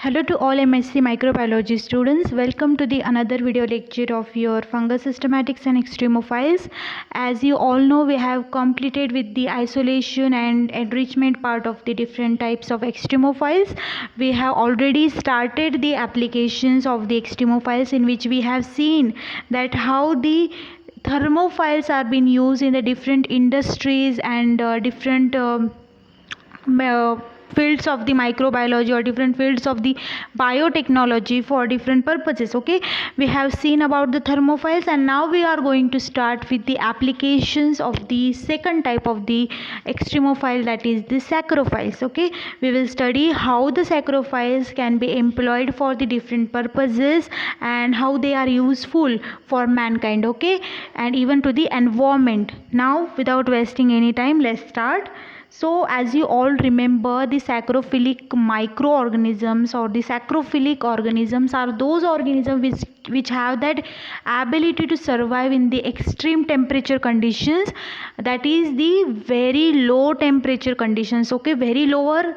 Hello to all MSc Microbiology students. Welcome to the another video lecture of your fungus systematics and extremophiles. As you all know, we have completed with the isolation and enrichment part of the different types of extremophiles. We have already started the applications of the extremophiles, in which we have seen that how the thermophiles are being used in the different industries and different fields of the microbiology or different fields of the biotechnology for different purposes. Okay, we have seen about the thermophiles, and now we are going to start with the applications of the second type of the extremophile, that is the saccharophiles. Okay, we will study how the saccharophiles can be employed for the different purposes and how they are useful for mankind, okay, and even to the environment. Now without wasting any time, let's start. So as you all remember, the saccharophilic microorganisms or the saccharophilic organisms are those organisms which have that ability to survive in the extreme temperature conditions, that is the very low temperature conditions, okay, very lower,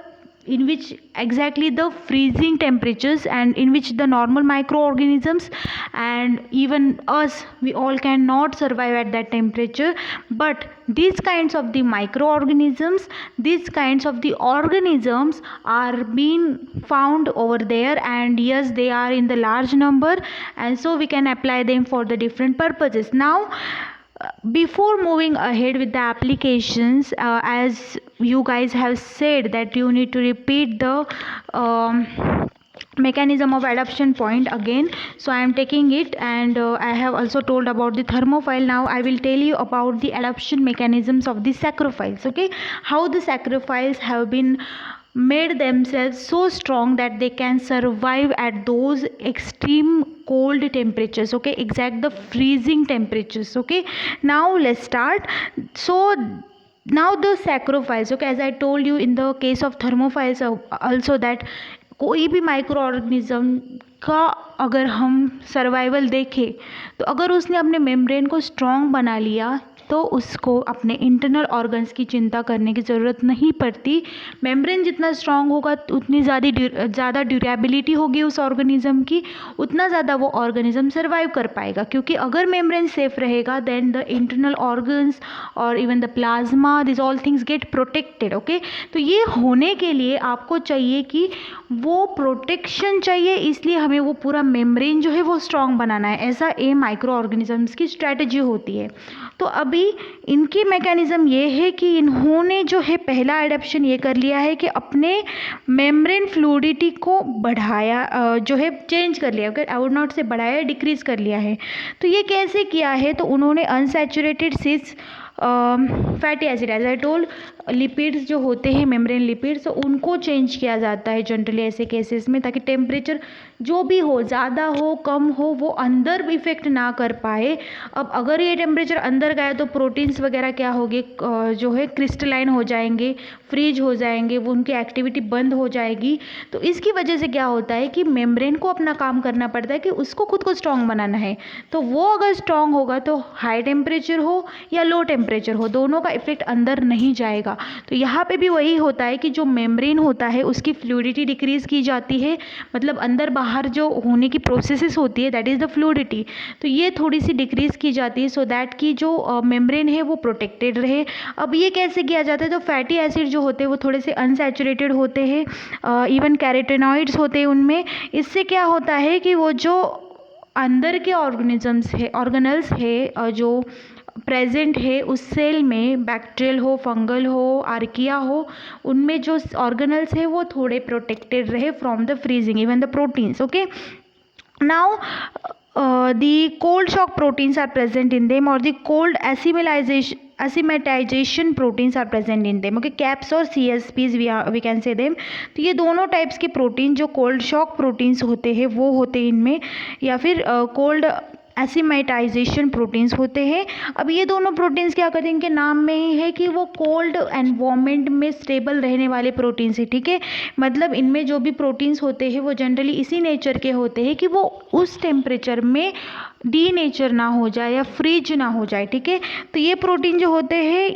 in which exactly the freezing temperatures, and in which the normal microorganisms and even us, we all cannot survive at that temperature. But these kinds of the microorganisms, these kinds of the organisms are being found over there, and yes, they are in the large number, and so we can apply them for the different purposes. Now before moving ahead with the applications, as you guys have said that you need to repeat the mechanism of adaptation point again, so I am taking it, and I have also told about the thermophile. Now I will tell you about the adaptation mechanisms of the saccharophiles. Okay, how the saccharophiles have been made themselves so strong that they can survive at those extreme cold temperatures, okay, exact the freezing temperatures. Okay, now let's start. So now the saccharophiles, okay, as I told you in the case of thermophiles also, that कोई भी micro organism का अगर हम survival देखें, तो अगर उसने अपने मेम्ब्रेन को स्ट्रॉन्ग बना लिया तो उसको अपने इंटरनल ऑर्गन्स की चिंता करने की ज़रूरत नहीं पड़ती. मेम्ब्रेन जितना स्ट्रॉन्ग होगा उतनी ज़्यादा ड्यूरेबिलिटी होगी उस ऑर्गेनिज्म की, उतना ज़्यादा वो ऑर्गेनिज्म सर्वाइव कर पाएगा. क्योंकि अगर मेम्ब्रेन सेफ रहेगा, देन द इंटरनल ऑर्गन्स और even the plasma, this all things get protected. Okay, तो ये होने के लिए आपको चाहिए कि वो प्रोटेक्शन चाहिए, इसलिए हमें वो पूरा मेम्ब्रेन जो है वो स्ट्रॉन्ग बनाना है. ऐसा ए माइक्रो ऑर्गेनिजम्स की स्ट्रैटेजी होती है. तो अभी इनकी मैकेनिज्म ये है कि इन्होंने जो है पहला एडेप्शन ये कर लिया है कि अपने मेम्ब्रेन फ्लूइडिटी को बढ़ाया, जो है चेंज कर लिया. अगर आई वुड नॉट से बढ़ाया, डिक्रीज कर लिया है. तो ये कैसे किया है? तो उन्होंने unsaturated cis fatty acid, as I told, lipids जो होते हैं मेम्ब्रेन लिपिड्स, तो उनको चेंज किया जाता है जनरली ऐसे केसेस में, ताकि टेम्परेचर जो भी हो, ज़्यादा हो कम हो, वो अंदर इफेक्ट ना कर पाए. अब अगर ये टेम्परेचर अंदर गया तो प्रोटीन्स वगैरह क्या होंगे, जो है क्रिस्टलाइन हो जाएंगे, फ्रीज हो जाएंगे, वो उनकी एक्टिविटी बंद हो जाएगी. तो इसकी वजह से क्या होता है कि मेम्ब्रेन को अपना काम करना पड़ता है कि उसको खुद को स्ट्रॉन्ग बनाना है. तो वो अगर स्ट्रॉन्ग होगा तो हाई टेम्परेचर हो या लो टेम्परेचर हो, दोनों का इफेक्ट अंदर नहीं जाएगा. तो यहाँ पे भी वही होता है कि जो मेम्ब्रेन होता है उसकी फ्लूइडिटी डिक्रीज की जाती है, मतलब अंदर बाहर जो होने की प्रोसेसेस होती है, दैट इज़ द फ्लूइडिटी, तो ये थोड़ी सी डिक्रीज की जाती है, सो दैट कि जो मेम्ब्रेन है वो प्रोटेक्टेड रहे. अब ये कैसे किया जाता है? तो फैटी एसिड जो होते हैं वो थोड़े से अनसैचुरेटेड होते हैं, इवन कैरोटेनॉइड्स होते हैं उनमें. इससे क्या होता है कि वो जो अंदर के ऑर्गेनिजम्स है, ऑर्गेनल्स है जो प्रेजेंट है उस सेल में, बैक्टीरियल हो, फंगल हो, आर्किया हो, उनमें जो ऑर्गेनल्स है वो थोड़े प्रोटेक्टेड रहे from the freezing, even the proteins. Okay, now the cold shock proteins are present in them, or the cold assimilation proteins are present in them. Okay, CAPS और CSPs we can say them. तो ये दोनों types के protein जो cold shock proteins होते हैं वो होते हैं इनमें, या फिर कोल्ड एसिमेटाइजेशन प्रोटीन्स होते हैं. अब ये दोनों प्रोटीन्स क्या करते हैं, इनके नाम में ही है कि वो कोल्ड एनवायरनमेंट में स्टेबल रहने वाले प्रोटीन्स है. ठीक है, मतलब इनमें जो भी प्रोटीन्स होते हैं वो जनरली इसी नेचर के होते हैं कि वो उस टेम्परेचर में डी नेचर ना हो जाए या फ्रीज ना हो जाए. ठीक है, तो ये प्रोटीन जो होते हैं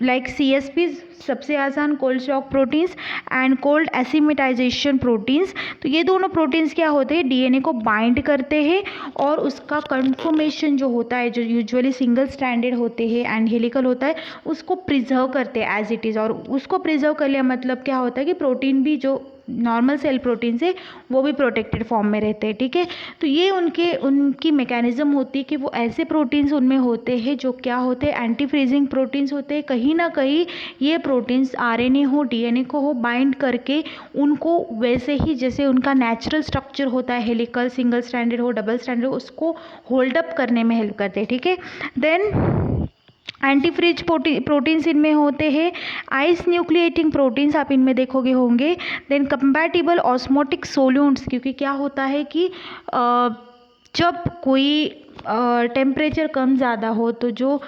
लाइक CSPs, सबसे आसान cold shock proteins and cold acclimatisation proteins. तो ये दोनों प्रोटीन्स क्या होते हैं, डीएनए को बाइंड करते हैं और उसका कन्फर्मेशन जो होता है, जो यूजुअली सिंगल स्ट्रैंडेड होते हैं एंड हेलिकल होता है, उसको प्रिजर्व करते हैं एज इट इज़। और उसको प्रिजर्व कर लिया मतलब क्या होता है कि प्रोटीन भी जो नॉर्मल सेल प्रोटीन से वो भी प्रोटेक्टेड फॉर्म में रहते हैं, ठीक है। तो ये उनकी मैकेनिज्म होती है कि वो ऐसे प्रोटीन्स उनमें होते हैं जो क्या होते हैं, एंटी फ्रीजिंग प्रोटीन्स होते हैं। कहीं ना कहीं ये प्रोटीन्स आरएनए हो, डीएनए को हो, बाइंड करके उनको वैसे ही जैसे उनका नेचुरल स्ट्रक्चर होता है, हेलिकल, सिंगल स्ट्रैंडेड हो, डबल स्ट्रैंडेड हो, उसको होल्ड अप करने में हेल्प करते हैं, ठीक है। देन एंटीफ्रीज प्रोटीन्स इनमें होते हैं, आइस न्यूक्लिएटिंग प्रोटीन्स आप इनमें देखोगे होंगे। देन कंपैटिबल ऑस्मोटिक सोल्यूट्स, क्योंकि क्या होता है कि जब कोई टेम्परेचर कम ज़्यादा हो तो जो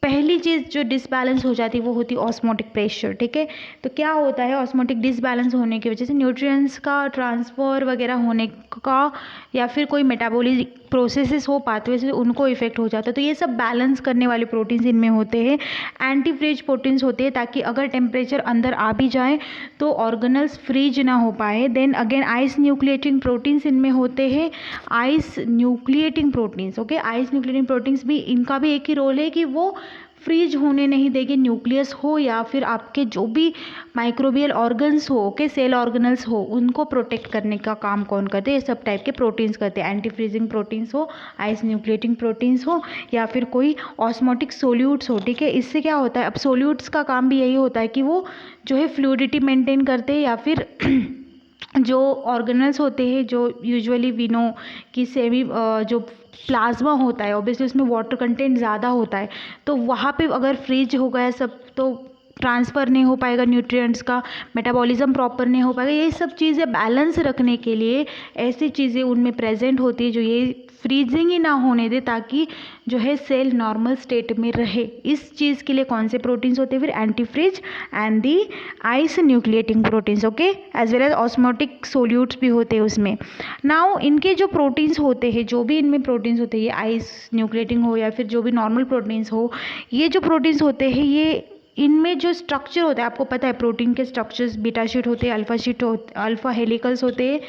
पहली चीज़ जो डिसबैलेंस हो जाती है वो होती है ऑस्मोटिक प्रेशर, ठीक है। तो क्या होता है, ऑस्मोटिक डिसबैलेंस होने की वजह से न्यूट्रिएंट्स का ट्रांसफ़र वगैरह होने का या फिर कोई मेटाबॉलिक प्रोसेसेस हो पाथवे से उनको इफेक्ट हो जाता है। तो ये सब बैलेंस करने वाले प्रोटीन्स इनमें होते हैं। एंटी फ्रीज प्रोटीन्स होते हैं ताकि अगर टेम्परेचर अंदर आ भी जाए तो ऑर्गेनल्स फ्रीज ना हो पाए। Then again ice nucleating proteins इनमें होते हैं, ice nucleating proteins, okay. Ice nucleating proteins भी, इनका भी एक ही रोल है कि वो फ्रीज होने नहीं देंगे, न्यूक्लियस हो या फिर आपके जो भी माइक्रोबियल ऑर्गन्स हो, ओके, सेल ऑर्गेनल्स हो, उनको प्रोटेक्ट करने का काम कौन करते हैं, ये सब टाइप के प्रोटीन्स करते हैं। एंटी फ्रीजिंग प्रोटीन्स हो, आइस न्यूक्लिएटिंग प्रोटीन्स हो या फिर कोई ऑस्मोटिक सोल्यूट्स हो, ठीक है। इससे क्या होता है, अब सोल्यूट्स का काम भी यही होता है कि वो जो है फ्लूइडिटी मेंटेन करते हैं या फिर जो ऑर्गेनल्स होते हैं, जो यूजुअली वी नो कि सेमी जो प्लाज्मा होता है, ऑब्वियसली उसमें वाटर कंटेंट ज़्यादा होता है, तो वहाँ पे अगर फ्रीज हो गया सब तो ट्रांसफ़र नहीं हो पाएगा न्यूट्रिएंट्स का, मेटाबॉलिज्म प्रॉपर नहीं हो पाएगा। ये सब चीज़ें बैलेंस रखने के लिए ऐसी चीज़ें उनमें प्रेजेंट होती है जो ये फ्रीजिंग ही ना होने दे, ताकि जो है सेल नॉर्मल स्टेट में रहे। इस चीज़ के लिए कौन से प्रोटीन्स होते हैं, फिर antifreeze and the ice nucleating proteins, okay, as well as osmotic solutes भी होते हैं उसमें। नाउ इनके जो प्रोटीन्स होते हैं, जो भी इनमें प्रोटीन्स होते हैं, ये आइस न्यूक्लिएटिंग हो या फिर जो भी नॉर्मल प्रोटीन्स हो, ये जो प्रोटीन्स होते हैं, ये इनमें जो स्ट्रक्चर होता है, आपको पता है प्रोटीन के स्ट्रक्चर्स बीटा शीट होते हैं, अल्फा हेलिकल्स होते हैं।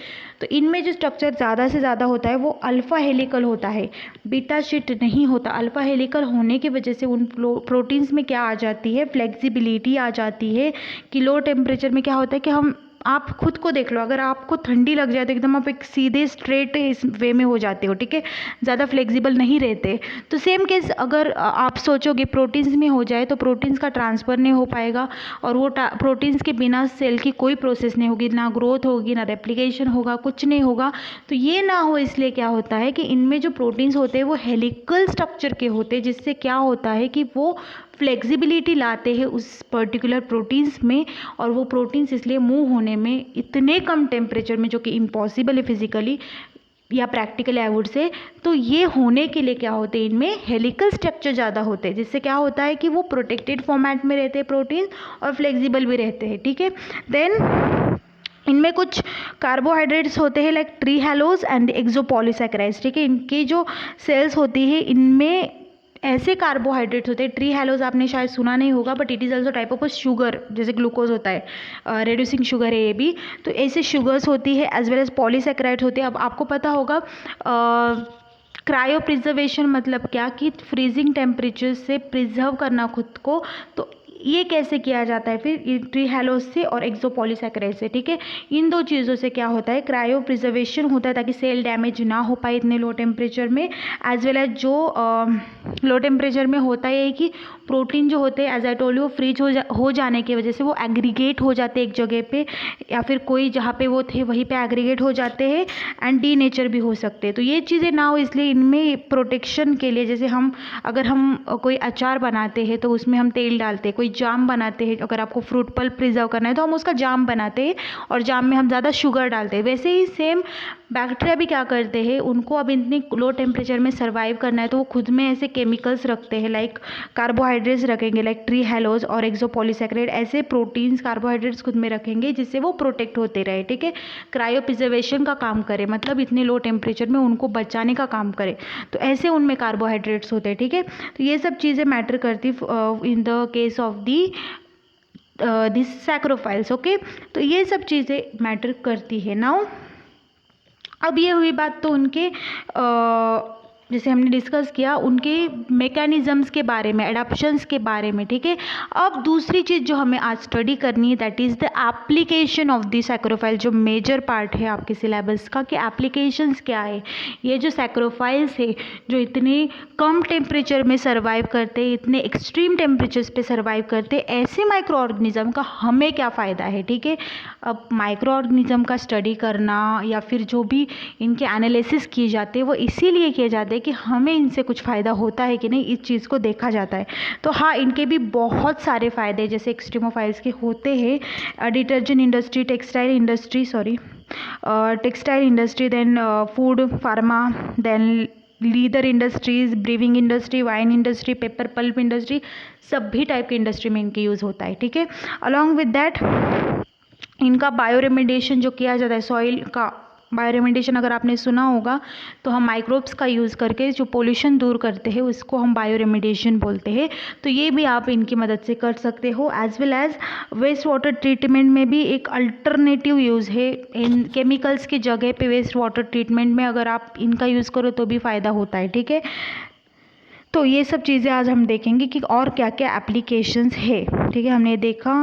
तो इनमें जो स्ट्रक्चर ज़्यादा से ज़्यादा होता है वो अल्फ़ा हेलिकल होता है, बीटा शीट नहीं होता। अल्फ़ा हेलिकल होने की वजह से उन प्रोटीन्स में क्या आ जाती है, फ्लेक्सिबिलिटी आ जाती है कि लो टेम्परेचर में क्या होता है कि आप खुद को देख लो, अगर आपको ठंडी लग जाए तो एकदम आप एक सीधे स्ट्रेट इस वे में हो जाते हो, ठीक है, ज़्यादा फ्लेक्सिबल नहीं रहते। तो सेम केस अगर आप सोचोगे प्रोटीन्स में हो जाए तो प्रोटीन्स का ट्रांसफ़र नहीं हो पाएगा और वो प्रोटीन्स के बिना सेल की कोई प्रोसेस नहीं होगी, ना ग्रोथ होगी, ना रेप्लिकेशन होगा, कुछ नहीं होगा। तो ये ना हो इसलिए क्या होता है कि इनमें जो प्रोटीन्स होते हैं वो हेलिकल स्ट्रक्चर के होते हैं, जिससे क्या होता है कि वो फ्लेक्सिबिलिटी लाते हैं उस पर्टिकुलर प्रोटीन्स में, और वो प्रोटीन्स इसलिए मूव होने में इतने कम टेम्परेचर में, जो कि इम्पॉसिबल है फिजिकली या प्रैक्टिकली आई वुड से, तो ये होने के लिए क्या होते हैं, इनमें हेलिकल स्ट्रक्चर ज़्यादा होते हैं, जिससे क्या होता है कि वो प्रोटेक्टेड फॉर्मेट में रहते हैं प्रोटीन और फ्लेक्सिबल भी रहते हैं, ठीक है। देन इनमें कुछ कार्बोहाइड्रेट्स होते हैं लाइक ट्री हेलोज एंड एक्सोपॉलीसैकेराइड्स, ठीक है। इनकी जो सेल्स होती है इनमें ऐसे कार्बोहाइड्रेट्स होते हैं, ट्री हेलोज आपने शायद सुना नहीं होगा, but it is also type of sugar, जैसे ग्लूकोज होता है, रेड्यूसिंग शुगर है ये भी। तो ऐसे शुगर्स होती है एज वेल एज पॉलीसैकेराइड्स होते हैं। अब आपको पता होगा क्रायो प्रिजर्वेशन मतलब क्या, कि फ्रीजिंग टेम्परेचर से प्रिजर्व करना खुद को। तो ये कैसे किया जाता है, फिर ट्री हेलोज से और एक्सोपॉलीसैकेराइड से, ठीक है। इन दो चीज़ों से क्या होता है, क्रायो प्रिजर्वेशन होता है ताकि सेल डैमेज ना हो पाए इतने लो टेम्परेचर में, एज वेल एज जो लो टेम्परेचर में होता है कि प्रोटीन जो होते हैं as I told you freeze हो जाने की वजह से वो एग्रीगेट हो जाते हैं एक जगह पे, या फिर कोई जहाँ पे वो थे वहीं पे एग्रीगेट हो जाते हैं एंड डी नेचर भी हो सकते हैं। तो ये चीज़ें ना हो इसलिए इनमें प्रोटेक्शन के लिए, जैसे अगर हम कोई अचार बनाते हैं तो उसमें हम तेल डालते हैं, कोई जाम बनाते हैं, अगर आपको फ्रूट पल्प प्रिजर्व करना है तो हम उसका जाम बनाते हैं और जाम में हम ज़्यादा शुगर डालते हैं। वैसे ही सेम बैक्टीरिया भी क्या करते हैं, उनको अब इतनी लो टेम्परेचर में सर्वाइव करना है तो वो खुद में ऐसे केमिकल्स रखते हैं, लाइक कार्बोहाइड्रेट्स रखेंगे लाइक ट्री हेलोज और एक्सोपॉलीसैकेराइड, ऐसे प्रोटीन्स कार्बोहाइड्रेट्स खुद में रखेंगे जिससे वो प्रोटेक्ट होते रहे, ठीक है। क्रायो प्रिजर्वेशन का काम करे, मतलब इतने लो टेम्परेचर में उनको बचाने का काम करे, तो ऐसे उनमें कार्बोहाइड्रेट्स होते हैं, ठीक है। तो ये सब चीज़ें मैटर करती in the case of the this psychrophiles. Okay, तो ये सब चीज़ें मैटर करती है। नाउ अब ये हुई बात तो उनके जैसे हमने डिस्कस किया उनके मैकेनिज़म्स के बारे में, एडाप्शंस के बारे में, ठीक है। अब दूसरी चीज़ जो हमें आज स्टडी करनी है that is the application of the psychrophile, जो मेजर पार्ट है आपके सिलेबस का कि एप्लीकेशंस क्या है। ये जो सैक्रोफाइल्स है जो इतने कम टेम्परेचर में सर्वाइव करते हैं, इतने एक्सट्रीम टेम्परेचर्स पे सर्वाइव करते हैं, ऐसे माइक्रो ऑर्गेनिज्म का हमें क्या फ़ायदा है, ठीक है। अब माइक्रो ऑर्गेनिज्म का स्टडी करना या फिर जो भी इनके एनालिसिस किए जाते हैं वो इसीलिए किए जाते हैं कि हमें इनसे कुछ फ़ायदा होता है कि नहीं, इस चीज़ को देखा जाता है। तो हाँ, इनके भी बहुत सारे फ़ायदे जैसे एक्सट्रीमोफाइल्स के होते हैं। Detergent industry, textile industry, then food, pharma, then leather industries, brewing industry, wine industry, paper pulp industry, सभी टाइप की इंडस्ट्री में इनके यूज़ होता है, ठीक है। अलॉन्ग विद दैट इनका बायो रेमेडिएशन जो किया जाता है, सॉइल का बायो रेमेडिएशन अगर आपने सुना होगा तो हम माइक्रोब्स का यूज़ करके जो पोल्यूशन दूर करते हैं उसको हम बायो रेमेडिएशन बोलते हैं। तो ये भी आप इनकी मदद से कर सकते हो। As well as waste water treatment में भी एक अल्टरनेटिव यूज़ है। इन केमिकल्स की जगह पे वेस्ट वाटर ट्रीटमेंट में अगर आप इनका यूज़ करो तो भी फ़ायदा होता है, ठीक है। तो ये सब चीज़ें आज हम देखेंगे कि और क्या क्या एप्लीकेशंस है, ठीक है। हमने देखा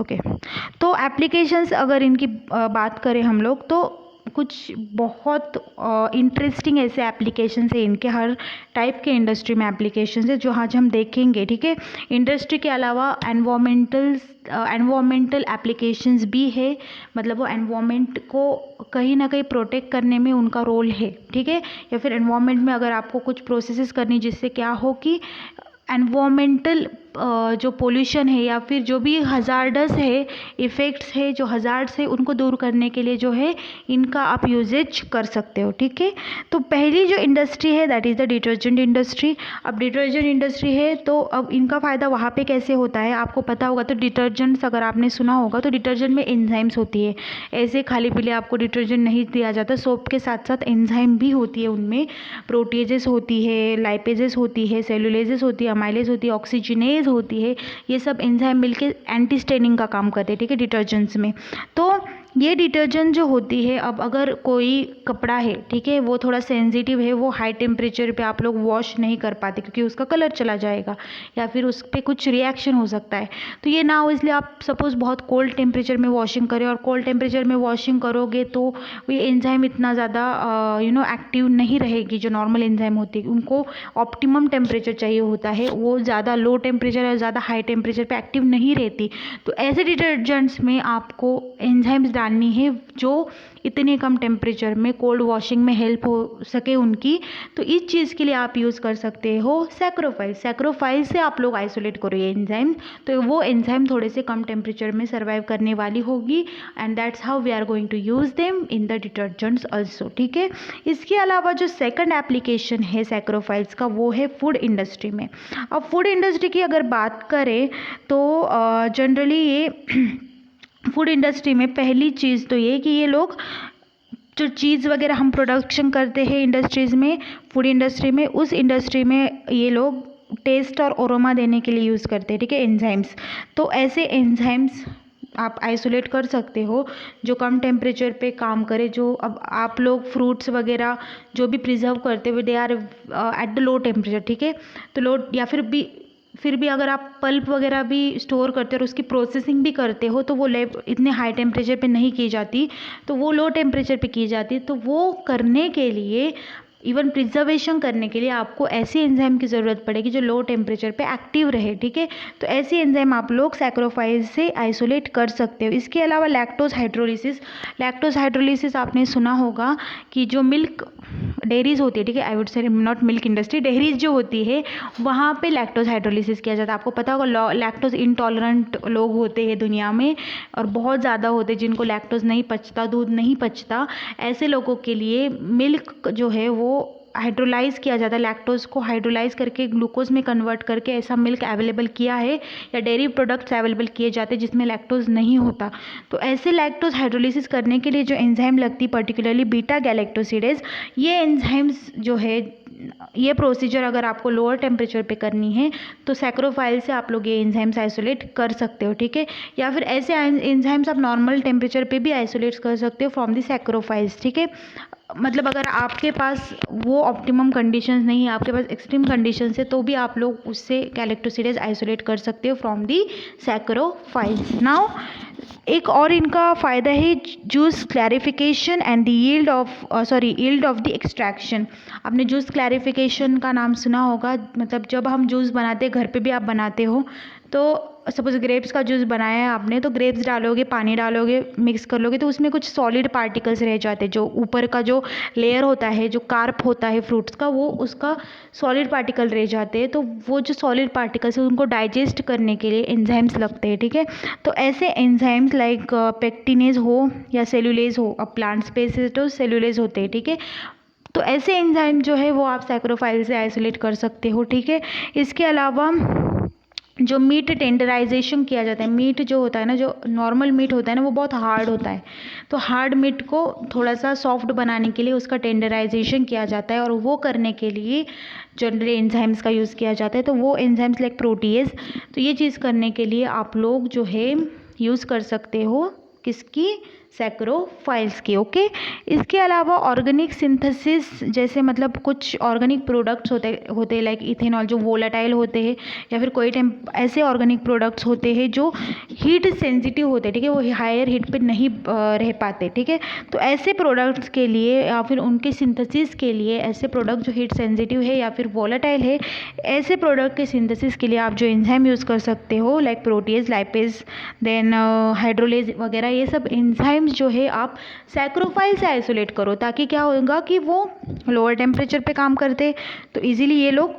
ओके। तो एप्लीकेशंस अगर इनकी बात करें हम लोग तो कुछ बहुत इंटरेस्टिंग ऐसे एप्लीकेशंस है इनके, हर टाइप के इंडस्ट्री में एप्लीकेशंस है जो आज हम देखेंगे, ठीक है। इंडस्ट्री के अलावा एनवायरमेंटल एप्लीकेशंस भी है, मतलब वो एनवायरमेंट को कहीं ना कहीं प्रोटेक्ट करने में उनका रोल है, ठीक है। या फिर एनवायरमेंट में अगर आपको कुछ प्रोसेसेस करनी जिससे क्या हो कि एनवायरमेंटल जो पोल्यूशन है या फिर जो भी हज़ार्डस है, इफ़ेक्ट्स है, जो हज़ार्ड्स है उनको दूर करने के लिए जो है इनका आप यूजेज कर सकते हो, ठीक है। तो पहली जो इंडस्ट्री है that is the detergent industry. अब डिटर्जेंट इंडस्ट्री है तो अब इनका फ़ायदा वहाँ पे कैसे होता है आपको पता होगा। तो डिटर्जेंट्स अगर आपने सुना होगा तो डिटर्जेंट में एंजाइम्स होती है, ऐसे खाली पीले आपको डिटर्जेंट नहीं दिया जाता, सोप के साथ साथ एंजाइम भी होती है, उनमें प्रोटीजेस होती है, लाइपेजेस होती है, सेलुलेजेस होती है, अमाइलेज होती है, ऑक्सीजनेज होती है। ये सब एंजाइम मिलके एंटी स्टेनिंग का काम करते हैं, ठीक है, डिटर्जेंट्स में। तो ये डिटर्जेंट जो होती है, अब अगर कोई कपड़ा है, ठीक है, वो थोड़ा सेंसिटिव है, वो हाई टेम्परेचर पे आप लोग वॉश नहीं कर पाते क्योंकि उसका कलर चला जाएगा या फिर उस पर कुछ रिएक्शन हो सकता है। तो ये ना हो इसलिए आप सपोज़ बहुत कोल्ड टेम्परेचर में वॉशिंग करें, और कोल्ड टेम्परेचर में वॉशिंग करोगे तो ये एंजाइम इतना ज़्यादा एक्टिव नहीं रहेगी। जो नॉर्मल एंजाइम होती है उनको ऑप्टिमम टेम्परेचर चाहिए होता है, वो ज़्यादा लो टेम्परेचर या ज़्यादा हाई टेम्परेचर पे एक्टिव नहीं रहती। तो ऐसे डिटर्जेंट्स में आपको एंजाइम्स डालनी है जो इतने कम टेम्परेचर में कोल्ड वॉशिंग में हेल्प हो सके उनकी। तो इस चीज़ के लिए आप यूज़ कर सकते हो सैक्रोफाइल से आप लोग आइसोलेट करो ये एंजाइम, तो वो एंजाइम थोड़े से कम टेम्परेचर में सर्वाइव करने वाली होगी, and that's how we are going to use them in the detergents also, ठीक है। इसके अलावा जो सेकंड एप्लीकेशन है सैक्रोफाइल्स का वो है फूड इंडस्ट्री में। अब फूड इंडस्ट्री की अगर बात करें तो जनरली ये फूड इंडस्ट्री में पहली चीज़ तो ये कि ये लोग जो चीज़ वगैरह हम प्रोडक्शन करते हैं इंडस्ट्रीज़ में, फूड इंडस्ट्री में, उस इंडस्ट्री में ये लोग टेस्ट और अरोमा देने के लिए यूज़ करते हैं, ठीक है, एंजाइम्स। तो ऐसे एंजाइम्स आप आइसोलेट कर सकते हो जो कम टेम्परेचर पे काम करे। जो अब आप लोग फ्रूट्स वगैरह जो भी प्रिजर्व करते हुए they are at the low temperature, ठीक है। तो लो या फिर भी अगर आप पल्प वगैरह भी स्टोर करते हो और उसकी प्रोसेसिंग भी करते हो तो वो इतने हाई टेम्परेचर पे नहीं की जाती, तो वो लो टेम्परेचर पे की जाती। तो वो करने के लिए, इवन प्रिजर्वेशन करने के लिए आपको ऐसी एंजाइम की ज़रूरत पड़ेगी जो लो टेम्परेचर पे एक्टिव रहे, ठीक है। तो ऐसी एंजाइम आप लोग सैक्रोफाइल से आइसोलेट कर सकते हो। इसके अलावा लैक्टोज हाइड्रोलिसिस आपने सुना होगा कि जो मिल्क डेयरीज होती है, ठीक है, I would say not milk industry, dairies जो होती है वहाँ पे लैक्टोज हाइड्रोलिसिस किया जाता है। आपको पता होगा लैक्टोज इंटॉलरेंट लोग होते हैं दुनिया में और बहुत ज़्यादा होते हैं जिनको लैक्टोज नहीं पचता, दूध नहीं पचता। ऐसे लोगों के लिए मिल्क जो है वो हाइड्रोलाइज किया जाता है, लैक्टोज को हाइड्रोलाइज करके ग्लूकोज में कन्वर्ट करके ऐसा मिल्क अवेलेबल किया है या डेयरी प्रोडक्ट्स अवेलेबल किए जाते हैं जिसमें लैक्टोज नहीं होता। तो ऐसे लैक्टोज हाइड्रोलिसिस करने के लिए जो एंजाइम लगती है पर्टिकुलरली बीटा गैलेक्टोसिडेज, ये एंजाइम्स जो है, ये प्रोसीजर अगर आपको लोअर टेम्परेचर पे करनी है तो सैक्रोफाइल से आप लोग ये एंजाइम्स आइसोलेट कर सकते हो, ठीक है। या फिर ऐसे एंजाइम्स आप नॉर्मल टेम्परेचर पे भी आइसोलेट कर सकते हो फ्रॉम द सैक्रोफाइल्स, ठीक है। मतलब अगर आपके पास वो ऑप्टिमम कंडीशंस नहीं है, आपके पास एक्सट्रीम कंडीशंस है, तो भी आप लोग उससे गैलेक्टोसिडेज आइसोलेट कर सकते हो फ्रॉम दी सैक्रोफाइल्स। नाउ एक और इनका फ़ायदा है juice clarification and the yield of the extraction. आपने जूस क्लैरिफिकेशन का नाम सुना होगा, मतलब जब हम जूस बनाते हैं, घर पे भी आप बनाते हो, तो सपोज ग्रेप्स का जूस बनाया है आपने, तो ग्रेप्स डालोगे, पानी डालोगे, मिक्स कर लोगे, तो उसमें कुछ सॉलिड पार्टिकल्स रह जाते हैं। जो ऊपर का जो लेयर होता है, जो कार्प होता है फ्रूट्स का, वो उसका सॉलिड पार्टिकल रह जाते हैं। तो वो जो सॉलिड पार्टिकल्स है उनको डाइजेस्ट करने के लिए एंजाइम्स लगते हैं, ठीक है। तो ऐसे एंजाइम्स लाइक पेक्टिनेज हो या सेलुलेज हो, अब प्लांट स्पेस से तो सेलुलेज होते हैं, ठीक है। तो ऐसे एंजाइम जो है वो आप सैक्रोफाइल से आइसोलेट कर सकते हो, ठीक है। इसके अलावा जो मीट टेंडराइजेशन किया जाता है, मीट जो होता है ना, जो नॉर्मल मीट होता है ना, वो बहुत हार्ड होता है। तो हार्ड मीट को थोड़ा सा सॉफ्ट बनाने के लिए उसका टेंडराइजेशन किया जाता है, और वो करने के लिए जनरली एंजाइम्स का यूज़ किया जाता है। तो वो एंजाइम्स लाइक प्रोटीएज, तो ये चीज़ करने के लिए आप लोग जो है यूज़ कर सकते हो किसकी, सैक्रोफाइल्स की, ओके। इसके अलावा ऑर्गेनिक सिंथेसिस, जैसे मतलब कुछ ऑर्गेनिक प्रोडक्ट्स होते हैं लाइक इथेनॉल, जो वोलेटाइल होते हैं, या फिर कोई ऐसे ऑर्गेनिक प्रोडक्ट्स होते हैं जो हीट सेंसिटिव होते हैं, ठीक है, वो हायर हीट पे नहीं रह पाते, ठीक है। तो ऐसे प्रोडक्ट्स के लिए या फिर उनके सिंथेसिस के लिए, ऐसे प्रोडक्ट जो हीट सेंसिटिव है या फिर वोलेटाइल है, ऐसे प्रोडक्ट के सिंथेसिस के लिए आप जो एंजाइम यूज़ कर सकते हो like protease, lipase, then hydrolase वगैरह, ये सब एंजाइम जो है आप सैक्रोफाइल से आइसोलेट करो, ताकि क्या होगा कि वो लोअर टेम्परेचर पे काम करते, तो इजीली ये लोग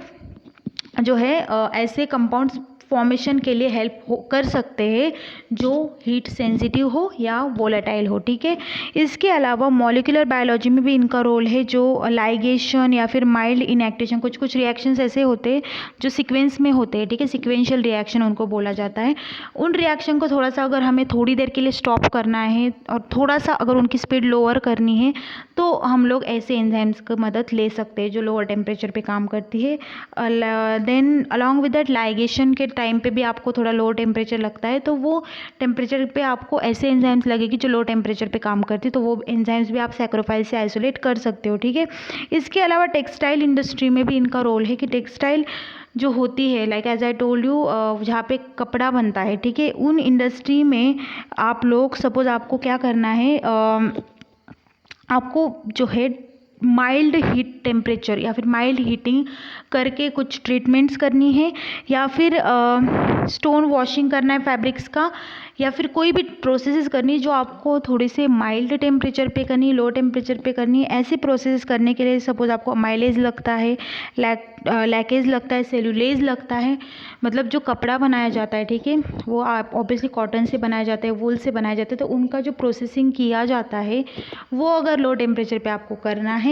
जो है ऐसे कंपाउंड्स फॉर्मेशन के लिए हेल्प कर सकते हैं जो हीट सेंसिटिव हो या वोलेटाइल हो, ठीक है। इसके अलावा मॉलिक्यूलर बायोलॉजी में भी इनका रोल है, जो लाइगेशन या फिर माइल्ड इनएक्टिवेशन, कुछ रिएक्शंस ऐसे होते हैं जो सीक्वेंस में होते हैं, ठीक है, सीक्वेंशियल रिएक्शन उनको बोला जाता है। उन रिएक्शन को थोड़ा सा अगर हमें थोड़ी देर के लिए स्टॉप करना है और थोड़ा सा अगर उनकी स्पीड लोअर करनी है, तो हम लोग ऐसे एंजाइम्स की मदद ले सकते हैं जो लोअर टेम्परेचर पे काम करती है। Then along with that ligation के टाइम पे भी आपको थोड़ा लो टेम्परेचर लगता है, तो वो टेम्परेचर पे आपको ऐसे एंजाइम्स लगेगी जो लो टेम्परेचर पे काम करती है, तो वो एंजाइम्स भी आप सैक्रोफाइल से आइसोलेट कर सकते हो, ठीक है। इसके अलावा टेक्सटाइल इंडस्ट्री में भी इनका रोल है कि टेक्सटाइल जो होती है like as I told you, जहाँ पे कपड़ा बनता है, ठीक है, उन इंडस्ट्री में आप लोग सपोज आपको क्या करना है, आपको जो है माइल्ड हीट टेम्परेचर या फिर माइल्ड हीटिंग करके कुछ ट्रीटमेंट्स करनी है, या फिर स्टोन वॉशिंग करना है फैब्रिक्स का, या फिर कोई भी प्रोसेसेस करनी है जो आपको थोड़े से माइल्ड टेम्परेचर पे करनी है, लो टेम्परेचर पे करनी है। ऐसे प्रोसेस करने के लिए सपोज आपको माइलेज लगता है, लैकेज लगता है, सेलुलेज लगता है, मतलब जो कपड़ा बनाया जाता है, ठीक है, वो आप ऑब्वियसली कॉटन से बनाया जाता है, वूल से बनाया जाता है, तो उनका जो प्रोसेसिंग किया जाता है वो अगर लो टेम्परेचर पे आपको करना है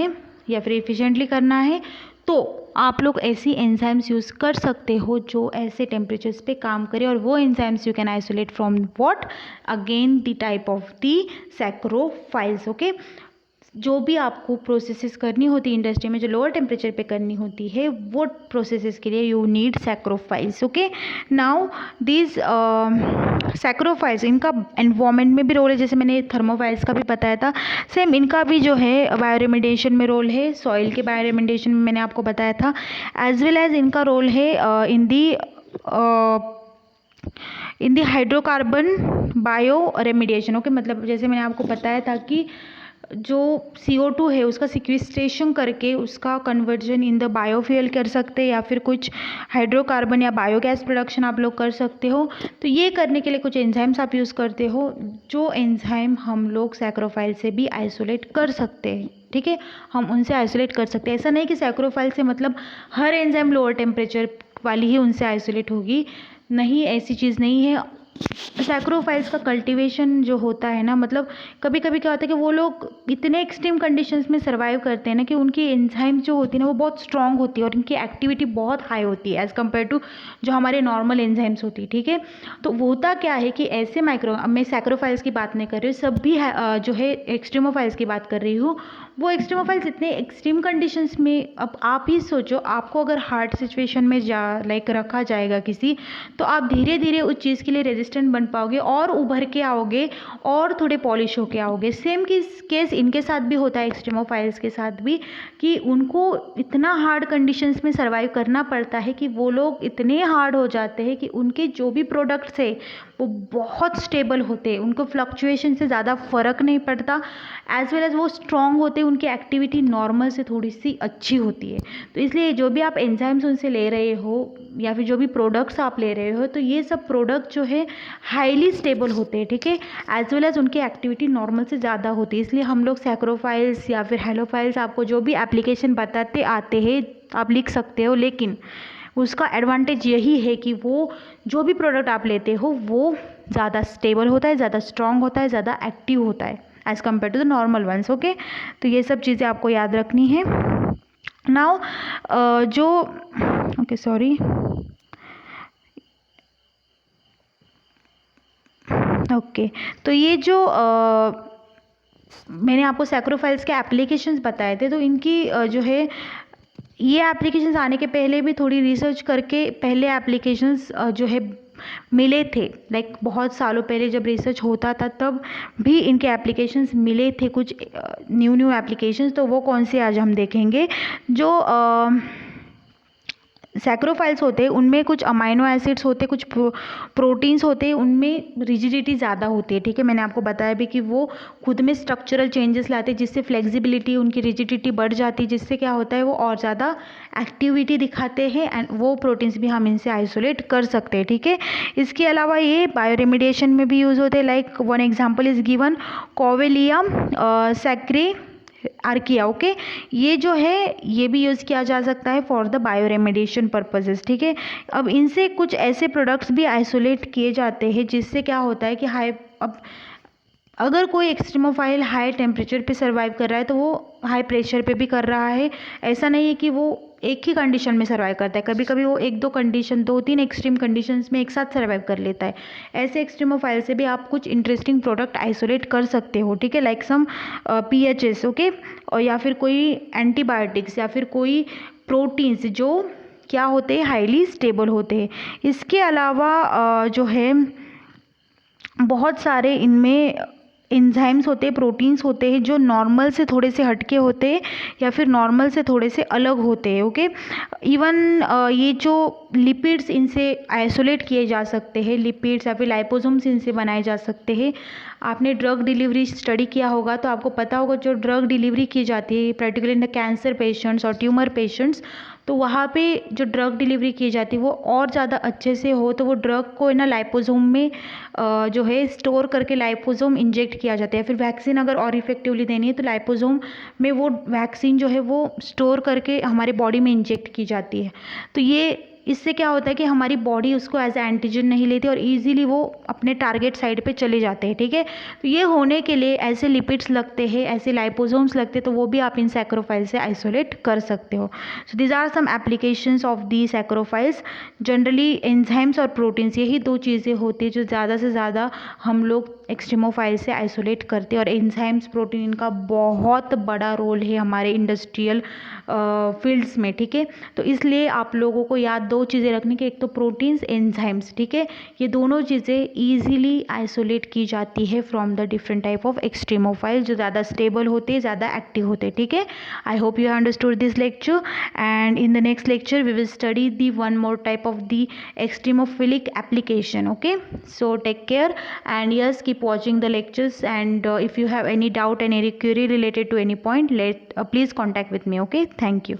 या फिर एफिशिएंटली करना है, तो आप लोग ऐसी एंजाइम्स यूज़ कर सकते हो जो ऐसे टेम्परेचर्स पे काम करे, और वो enzymes you can isolate from what, again the type of the psychrophiles, okay. जो भी आपको प्रोसेसेस करनी होती है इंडस्ट्री में, जो लोअर टेम्परेचर पे करनी होती है, वो प्रोसेसेस के लिए you need psychrophiles, okay. Now this psychrophiles, इनका एनवायरनमेंट में भी रोल है, जैसे मैंने थर्मोफाइल्स का भी बताया था, सेम इनका भी जो है बायोरेमिडिएशन में रोल है, सॉइल के बायोरेमिडिएशन में मैंने आपको बताया था, एज वेल एज इनका रोल है इन दी हाइड्रोकार्बन बायो रेमिडिएशन, ओके। मतलब जैसे मैंने आपको बताया था कि जो CO2 है उसका सिक्विस्ट्रेशन करके उसका कन्वर्जन इन द बायोफ्यूल कर सकते हैं, या फिर कुछ हाइड्रोकार्बन या बायोगैस प्रोडक्शन आप लोग कर सकते हो। तो ये करने के लिए कुछ एंजाइम्स आप यूज़ करते हो, जो एंजाइम हम लोग सैक्रोफाइल से भी आइसोलेट कर सकते हैं, ठीक है, हम उनसे आइसोलेट कर सकते हैं। ऐसा नहीं कि सैक्रोफाइल से मतलब हर एंजाइम लोअर टेम्परेचर वाली ही उनसे आइसोलेट होगी, नहीं, ऐसी चीज़ नहीं है। सैक्रोफाइल्स का कल्टीवेशन जो होता है ना, मतलब कभी कभी क्या होता है कि वो लोग इतने एक्सट्रीम कंडीशंस में सर्वाइव करते हैं ना कि उनकी एंजाइम जो होती है ना वो बहुत स्ट्रांग होती है और उनकी एक्टिविटी बहुत हाई होती है एज़ कम्पेयर टू जो हमारे नॉर्मल एंजाइम्स होती है, ठीक है। तो होता क्या है कि ऐसे मैं सैक्रोफाइल्स की बात नहीं कर रही हूँ, सब भी जो है एक्सट्रीमोफाइल्स की बात कर रही हूँ। वो एक्सट्रीमोफाइल्स इतने एक्सट्रीम कंडीशंस में, अब आप ही सोचो, आपको अगर हार्ट सिचुएशन में रखा जाएगा किसी, तो आप धीरे धीरे उस चीज़ के लिए रेजिस्टेंट बन पाओगे और उभर के आओगे और थोड़े पॉलिश होके आओगे। सेम केस इनके साथ भी होता है, एक्सट्रीमोफाइल्स के साथ भी, कि उनको इतना हार्ड कंडीशंस में सर्वाइव करना पड़ता है कि वो लोग इतने हार्ड हो जाते हैं कि उनके जो भी प्रोडक्ट्स है वो बहुत स्टेबल होते हैं, उनको फ्लक्चुएशन से ज़्यादा फ़र्क नहीं पड़ता, एज वेल एज वो स्ट्रॉन्ग होते हैं, उनकी एक्टिविटी नॉर्मल से थोड़ी सी अच्छी होती है। तो इसलिए जो भी आप एंजाइम्स उनसे ले रहे हो या फिर जो भी प्रोडक्ट्स आप ले रहे हो, तो ये सब प्रोडक्ट जो है हाईली स्टेबल होते हैं, ठीक है, एज वेल एज उनकी एक्टिविटी नॉर्मल से ज़्यादा होती है। इसलिए हम लोग सैक्रोफाइल्स या फिर हेलोफाइल्स आपको जो भी एप्लीकेशन बताते आते हैं आप लिख सकते हो, लेकिन उसका एडवांटेज यही है कि वो जो भी प्रोडक्ट आप लेते हो वो ज़्यादा स्टेबल होता है, ज़्यादा स्ट्रॉन्ग होता है, ज़्यादा एक्टिव होता है as compare to the normal ones. Okay, तो ये सब चीज़ें आपको याद रखनी है। नाउ तो ये जो मैंने आपको सैक्रोफाइल्स के एप्लीकेशंस बताए थे, तो इनकी जो है ये एप्लीकेशंस आने के पहले भी थोड़ी रिसर्च करके पहले एप्लीकेशंस जो है मिले थे, लाइक बहुत सालों पहले जब रिसर्च होता था तब भी इनके एप्लीकेशंस मिले थे, कुछ न्यू एप्लीकेशंस। तो वो कौन से आज हम देखेंगे। जो सैक्रोफाइल्स होते हैं उनमें कुछ अमाइनो एसिड्स होते हैं, कुछ प्रोटीन्स होते हैं, उनमें रिजिडिटी ज़्यादा होती है, ठीक है। मैंने आपको बताया भी कि वो खुद में स्ट्रक्चरल चेंजेस लाते हैं जिससे फ्लेक्सिबिलिटी, उनकी रिजिडिटी बढ़ जाती है, जिससे क्या होता है वो और ज़्यादा एक्टिविटी दिखाते हैं, एंड वो प्रोटीन्स भी हम इनसे आइसोलेट कर सकते हैं, ठीक है। इसके अलावा ये बायोरेमिडिएशन में भी यूज़ होते हैं, like one example is given कोवेलियम सैक्रे आर्किया। ओके, ये जो है ये भी यूज़ किया जा सकता है फॉर द बायोरेमिडिएशन पर्पसेस, ठीक है। अब इनसे कुछ ऐसे प्रोडक्ट्स भी आइसोलेट किए जाते हैं जिससे क्या होता है कि अब अगर कोई एक्सट्रीमोफाइल हाई टेम्परेचर पे सर्वाइव कर रहा है तो वो हाई प्रेशर पे भी कर रहा है। ऐसा नहीं है कि वो एक ही कंडीशन में सर्वाइव करता है, कभी कभी वो एक दो तीन एक्सट्रीम कंडीशंस में एक साथ सर्वाइव कर लेता है। ऐसे एक्सट्रीमोफाइल से भी आप कुछ इंटरेस्टिंग प्रोडक्ट आइसोलेट कर सकते हो, ठीक है, लाइक सम PHS, ओके, और या फिर कोई एंटीबायोटिक्स या फिर कोई प्रोटीन्स जो क्या होते हैं, हाईली स्टेबल होते हैं। इसके अलावा जो है बहुत सारे इनमें एंजाइम्स होते हैं, प्रोटीन्स होते हैं जो नॉर्मल से थोड़े से हटके होते हैं या फिर नॉर्मल से थोड़े से अलग होते हैं, ओके। इवन ये जो लिपिड्स इनसे आइसोलेट किए जा सकते हैं, लिपिड्स या फिर लाइपोसोम्स इनसे बनाए जा सकते हैं। आपने ड्रग डिलीवरी स्टडी किया होगा तो आपको पता होगा जो ड्रग डिलीवरी की जाती है particularly in the cancer patients और ट्यूमर पेशेंट्स, तो वहाँ पे जो ड्रग डिलीवरी की जाती है वो और ज़्यादा अच्छे से हो, तो वो ड्रग को ना लाइपोसोम में जो है स्टोर करके लाइपोसोम इंजेक्ट किया जाता है। फिर वैक्सीन अगर और इफेक्टिवली देनी है तो लाइपोसोम में वो वैक्सीन जो है वो स्टोर करके हमारे बॉडी में इंजेक्ट की जाती है। तो ये इससे क्या होता है कि हमारी बॉडी उसको एज ए एंटीजन नहीं लेती और इजीली वो अपने टारगेट साइड पे चले जाते हैं, ठीक है। तो ये होने के लिए ऐसे लिपिड्स लगते हैं, ऐसे लाइपोसोम्स लगते हैं, तो वो भी आप इन सैक्रोफाइल से आइसोलेट कर सकते हो। So these are some applications of the psychrophiles. Generally enzymes और प्रोटीन्स, यही दो चीज़ें होती है जो ज़्यादा से ज़्यादा हम लोग एक्सट्रीमोफाइल से आइसोलेट करते हैं, और एंजाइम्स प्रोटीन इनका बहुत बड़ा रोल है हमारे इंडस्ट्रियल फील्ड्स में, ठीक है। तो इसलिए आप लोगों को याद दो चीज़ें रखनी कि एक तो प्रोटीन्स, एंजाइम्स, ठीक है, ये दोनों चीज़ें ईजिली आइसोलेट की जाती है from the different type of extremophile जो ज़्यादा स्टेबल होते हैं, ज़्यादा एक्टिव होते हैं, ठीक है। I hope you understood this lecture, and in the next lecture we will study the one more type of the extremophilic application. Okay, so take care, and yes, keep watching the lectures, and if you have any doubt and any query related to any point, please contact with me. Okay, thank you.